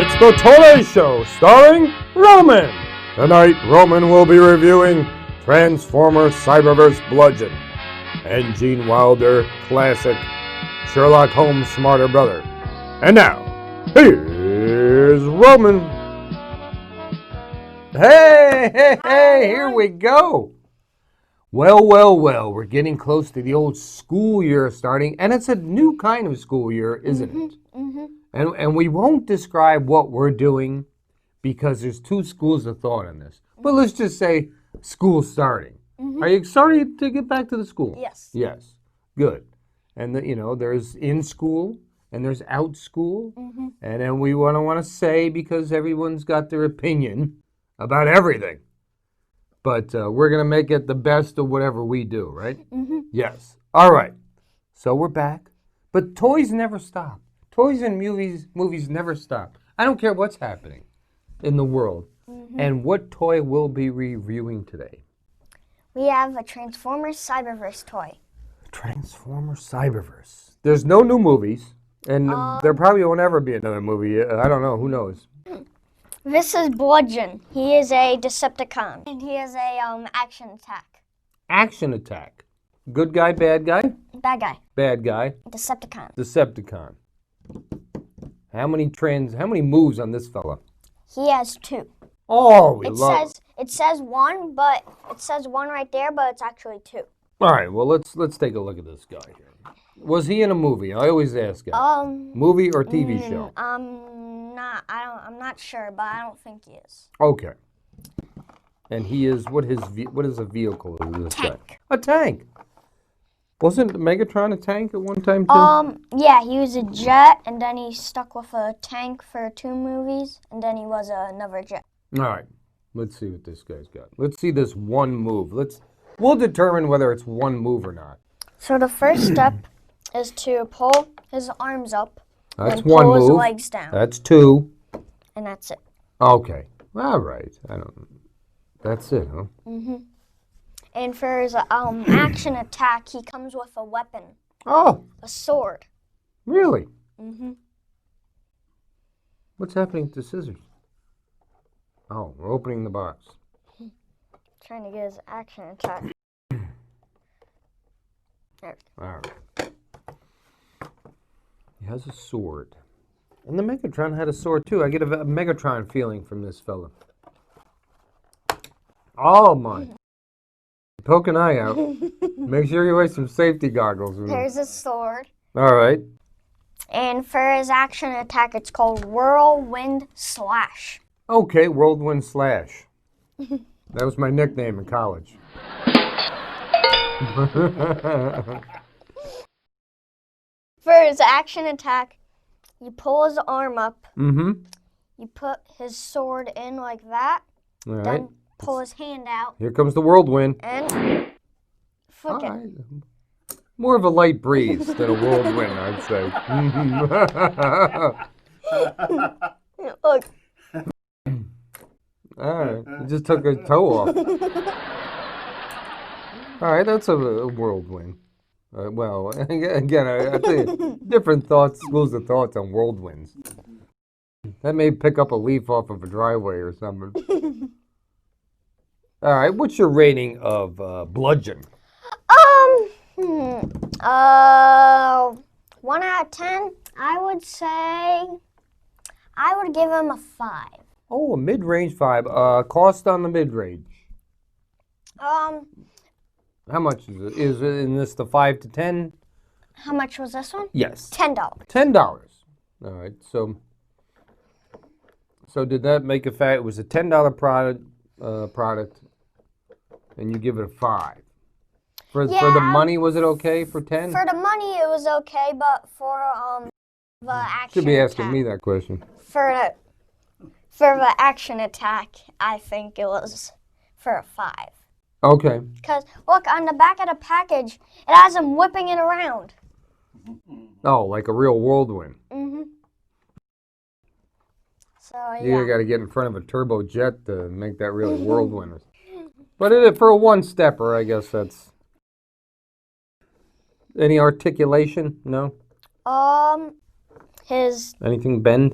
It's the Toy Show starring Roman. Tonight, Roman will be reviewing Transformers Cyberverse Bludgeon and Gene Wilder classic Sherlock Holmes' Smarter Brother. And now, here's Roman. Hey, here we go. Well, we're getting close to the old school year starting, and it's a new kind of school year, isn't it? Mm-hmm. And we won't describe what we're doing because there's two schools of thought on this. But let's just say school starting. Mm-hmm. Are you excited to get back to the school? Yes. Yes. Good. And, there's in school and there's out school. Mm-hmm. And then we want to say, because everyone's got their opinion about everything. But we're going to make it the best of whatever we do, right? Mm-hmm. Yes. All right. So we're back. But toys never stop. Toys and movies never stop. I don't care what's happening in the world. Mm-hmm. And what toy will be reviewing today? We have a Transformers Cyberverse toy. Transformers Cyberverse. There's no new movies. And there probably won't ever be another movie. I don't know. Who knows? This is Bludgeon. He is a Decepticon. And he is a action attack. Action attack. Good guy, bad guy? Bad guy. Bad guy. Decepticon. Decepticon. How many moves on this fella? He has 2. Oh, It says 1, but it says 1 right there, but it's actually 2. All right, well let's take a look at this guy here. Was he in a movie? I always ask him. Movie or TV show? I'm not sure, but I don't think he is. Okay. And he is what is a vehicle is this tank. Guy? A tank. Wasn't Megatron a tank at one time too? Yeah, he was a jet, and then he stuck with a tank for 2 movies, and then he was another jet. All right, let's see what this guy's got. Let's see this one move. We'll determine whether it's one move or not. So the first step is to pull his arms up. That's and one pull move. His legs down. That's 2. And that's it. Okay. All right. That's it, huh? Mm-hmm. And for his action attack, he comes with a weapon. Oh. A sword. Really? Mm-hmm. What's happening to the scissors? Oh, we're opening the box. Trying to get his action attack. There. All right. He has a sword. And the Megatron had a sword, too. I get a Megatron feeling from this fella. Oh, my. Poke an eye out. Make sure you wear some safety goggles. There's a sword. All right. And for his action attack, it's called Whirlwind Slash. Okay, Whirlwind Slash. That was my nickname in college. For his action attack, you pull his arm up. Mm-hmm. You put his sword in like that. All right. Then pull his hand out. Here comes the whirlwind. And flick it. Right. More of a light breeze than a whirlwind, I'd say. Look. All right. You just took a toe off. All right, that's a whirlwind. Well, again, I think different schools of thoughts on whirlwinds. That may pick up a leaf off of a driveway or something. All right, what's your rating of Bludgeon? 1 out of 10, I would say I would give him a 5. Oh, a mid-range 5. Cost on the mid-range. How much is it? Is it in this the 5 to 10? How much was this one? Yes. $10. $10. All right. So did that make a fact? It was a $10 product, and you give it a 5. For the money, was it okay for 10? For the money, it was okay, but for the action should be asking attack, me that question. For the action attack, I think it was for a 5. Okay. Because, look, on the back of the package, it has him whipping it around. Oh, like a real whirlwind. Mm-hmm. So, yeah. You got to get in front of a turbo jet to make that really whirlwind. But for a one-stepper, I guess that's... Any articulation? No? His... Anything bend?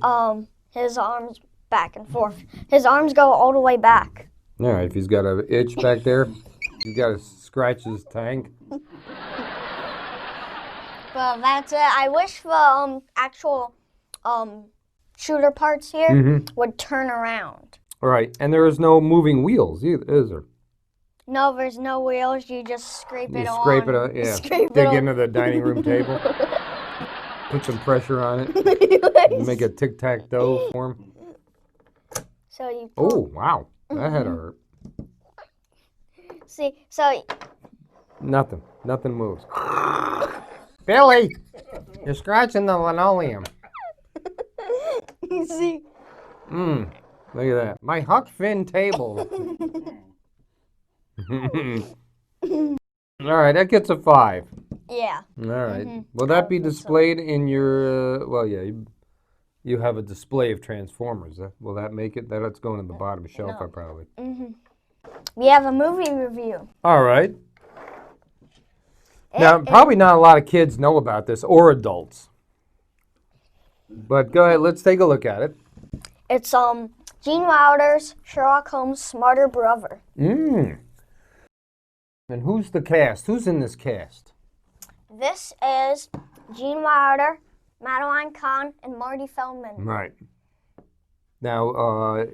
his arms back and forth. His arms go all the way back. All right, if he's got an itch back there, he's got to scratch his tank. Well, that's it. I wish the actual shooter parts here would turn around. All right, and there is no moving wheels either, is there? No, there's no wheels. You just scrape it on. You scrape it on, yeah. Scrape Dig it into the dining room table. Put some pressure on it. Make a tic-tac-toe for him. So you pull. Oh, wow. That had to hurt. See, so... Nothing. Nothing moves. Billy, you're scratching the linoleum. You see? Look at that. My Huck Finn table. All right, that gets a 5. Yeah. All right. Will that be displayed in your, well, yeah, you have a display of Transformers. Will that make it? That's going to the bottom shelf, I probably. We have a movie review. All right. Now, probably not a lot of kids know about this, or adults. But go ahead, let's take a look at it. It's Gene Wilder's Sherlock Holmes' smarter brother. And who's the cast? Who's in this cast? This is Gene Wilder, Madeline Kahn, and Marty Feldman. Right. Now,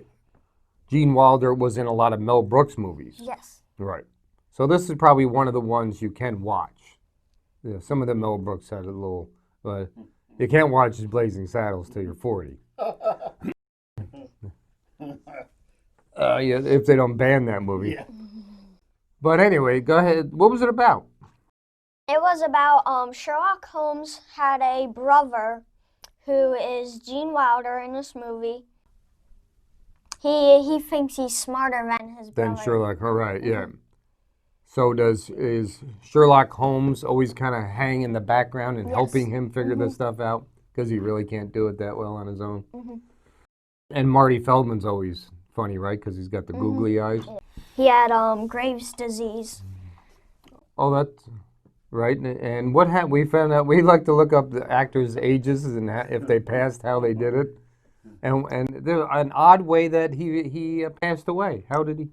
Gene Wilder was in a lot of Mel Brooks movies. Yes. Right. So this is probably one of the ones you can watch. Yeah, some of the Mel Brooks had a little, but you can't watch Blazing Saddles till you're 40. Yeah, if they don't ban that movie. Yeah. But anyway, go ahead. What was it about? It was about Sherlock Holmes had a brother who is Gene Wilder in this movie. He thinks he's smarter than his brother. Than Sherlock, all right, yeah. So is Sherlock Holmes always kind of hang in the background and helping him figure this stuff out? Because he really can't do it that well on his own. And Marty Feldman's always funny, right? Because he's got the googly eyes. He had Graves' disease. Oh, that's right. And what we found out, we like to look up the actors' ages and if they passed, how they did it. And there's an odd way that he passed away. How did he?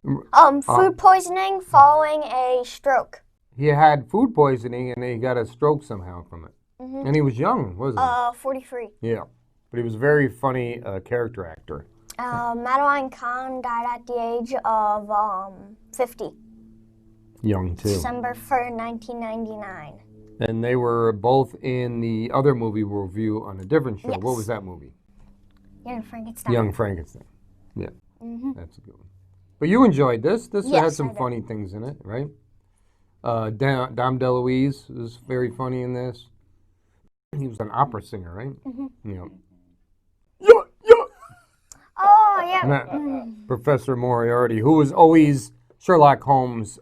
Food poisoning following a stroke. He had food poisoning and he got a stroke somehow from it. And he was young, wasn't he? 43. Yeah. But he was a very funny character actor. Madeline Kahn died at the age of 50. Young, too. December 3rd, 1999. And they were both in the other movie we'll review on a different show. Yes. What was that movie? Young Frankenstein. Young Frankenstein. Yeah. That's a good one. But you enjoyed this. This had some funny things in it, right? Dom DeLuise was very funny in this. He was an opera singer, right? Yeah. Oh, yeah. Professor Moriarty, who was always Sherlock Holmes'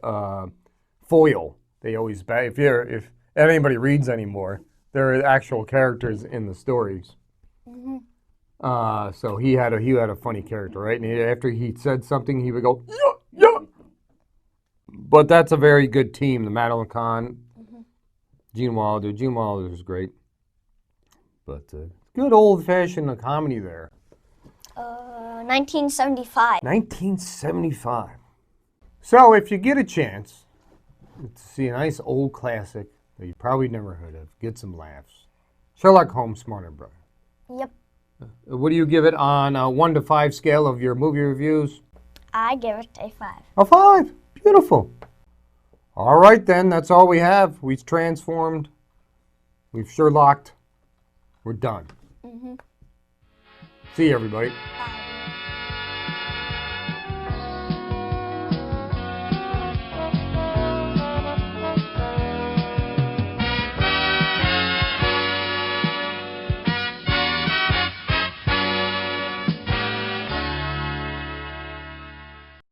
foil. They always, if anybody reads anymore, there are actual characters in the stories. So he had a funny character, right? And after he said something, he would go, yeah. But that's a very good team. The Madeline Kahn, Gene Wilder. Gene Wilder was great. But good old-fashioned comedy there. 1975. 1975. So if you get a chance to see a nice old classic that you probably never heard of, get some laughs. Sherlock Holmes' Smarter Brother. Yep. What do you give it on a 1 to 5 scale of your movie reviews? I give it a 5. A 5. Beautiful. All right, then. That's all we have. We've transformed. We've Sherlocked. We're done. See you, everybody. Bye.